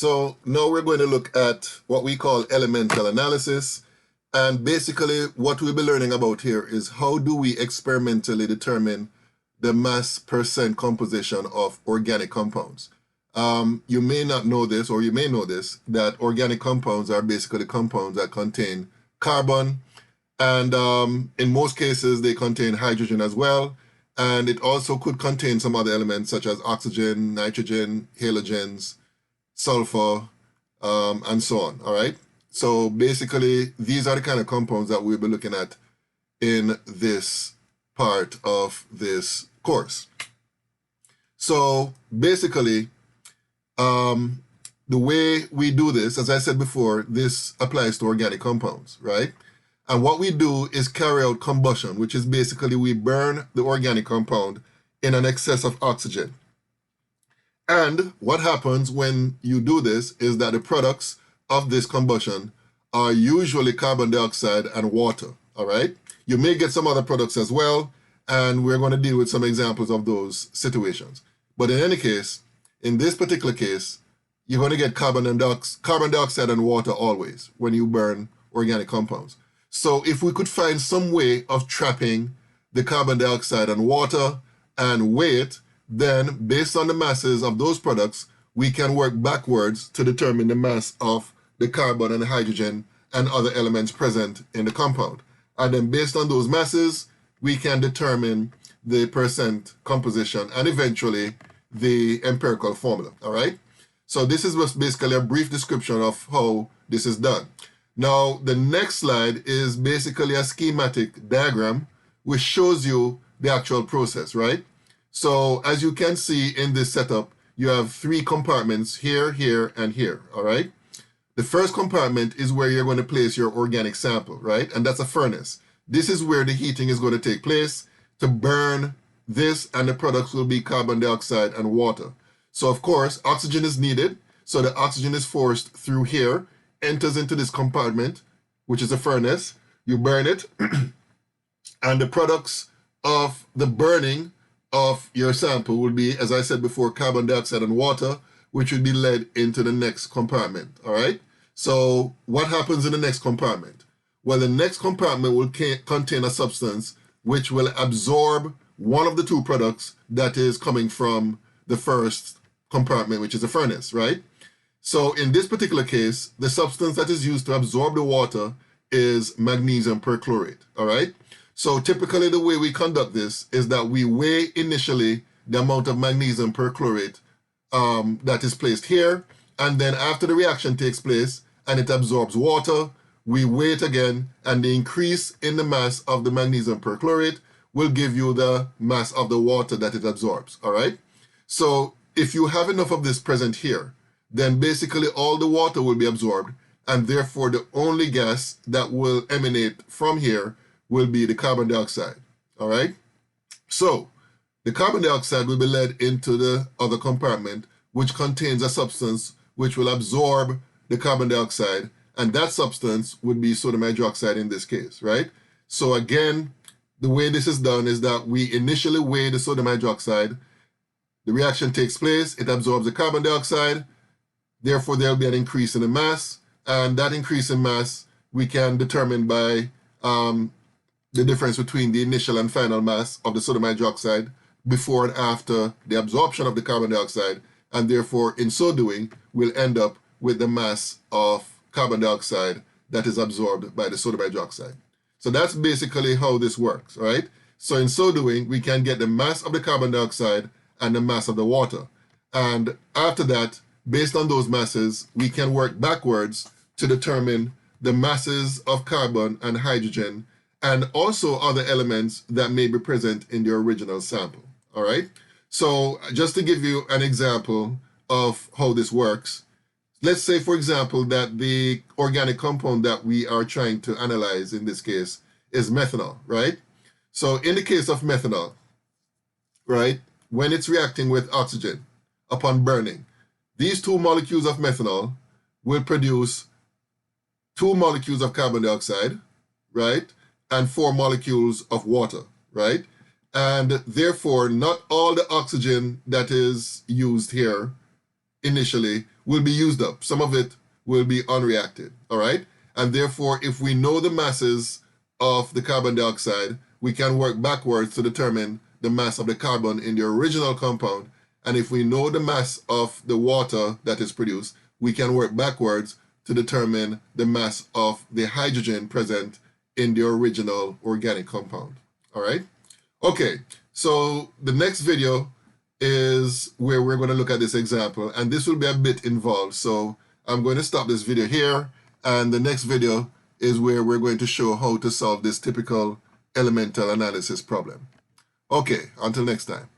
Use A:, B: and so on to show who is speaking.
A: So now we're going to look at what we call elemental analysis. And basically what we'll be learning about here is how do we experimentally determine the mass percent composition of organic compounds. You may not know this, or you may know this, that organic compounds are basically compounds that contain carbon, and in most cases they contain hydrogen as well, and it also could contain some other elements such as oxygen, nitrogen, halogens, sulfur, and so on. All right, so basically these are the kind of compounds that we'll be looking at in this part of this course. So basically the way we do this, as I said before, this applies to organic compounds, right? And what we do is carry out combustion, which is basically we burn the organic compound in an excess of oxygen. And what happens when you do this is that the products of this combustion are usually carbon dioxide and water, all right? You may get some other products as well, and we're going to deal with some examples of those situations. But in any case, in this particular case, you're going to get carbon dioxide and water always when you burn organic compounds. So if we could find some way of trapping the carbon dioxide and water and weigh it, then based on the masses of those products, we can work backwards to determine the mass of the carbon and hydrogen and other elements present in the compound. And then based on those masses, we can determine the percent composition and eventually the empirical formula, all right? So this is just basically a brief description of how this is done. Now, the next slide is basically a schematic diagram which shows you the actual process, right? So as you can see in this setup, you have three compartments here, here, and here, all right? The first compartment is where you're going to place your organic sample, right? And that's a furnace. This is where the heating is going to take place to burn this, and the products will be carbon dioxide and water. So of course, oxygen is needed. So the oxygen is forced through here, enters into this compartment, which is a furnace. You burn it, and the products of the burning of your sample will be, as I said before, carbon dioxide and water, which will be led into the next compartment, all right? So what happens in the next compartment? Well, the next compartment will contain a substance which will absorb one of the two products that is coming from the first compartment, which is a furnace, right? So in this particular case, the substance that is used to absorb the water is magnesium perchlorate, all right? So typically the way we conduct this is that we weigh initially the amount of magnesium perchlorate that is placed here, and then after the reaction takes place and it absorbs water, we weigh it again, and the increase in the mass of the magnesium perchlorate will give you the mass of the water that it absorbs, all right? So if you have enough of this present here, then basically all the water will be absorbed, and therefore the only gas that will emanate from here will be the carbon dioxide, all right? So the carbon dioxide will be led into the other compartment, which contains a substance which will absorb the carbon dioxide, and that substance would be sodium hydroxide in this case, right? So again, the way this is done is that we initially weigh the sodium hydroxide, the reaction takes place, it absorbs the carbon dioxide, therefore there'll be an increase in the mass, and that increase in mass we can determine by the difference between the initial and final mass of the sodium hydroxide before and after the absorption of the carbon dioxide, and therefore in so doing we'll end up with the mass of carbon dioxide that is absorbed by the sodium hydroxide. So that's basically how this works, right? So in so doing, we can get the mass of the carbon dioxide and the mass of the water. And after that, based on those masses, we can work backwards to determine the masses of carbon and hydrogen and also other elements that may be present in the original sample, all right? So just to give you an example of how this works, let's say, for example, that the organic compound that we are trying to analyze in this case is methanol, right? So in the case of methanol, right, when it's reacting with oxygen upon burning, these two molecules of methanol will produce 2 molecules of carbon dioxide, right, and 4 molecules of water, right? And therefore, not all the oxygen that is used here initially will be used up. Some of it will be unreacted, all right? And therefore, if we know the masses of the carbon dioxide, we can work backwards to determine the mass of the carbon in the original compound. And if we know the mass of the water that is produced, we can work backwards to determine the mass of the hydrogen present in the original organic compound, all right? Okay, so the next video is where we're going to look at this example, and this will be a bit involved. So I'm going to stop this video here, and the next video is where we're going to show how to solve this typical elemental analysis problem. Okay, until next time.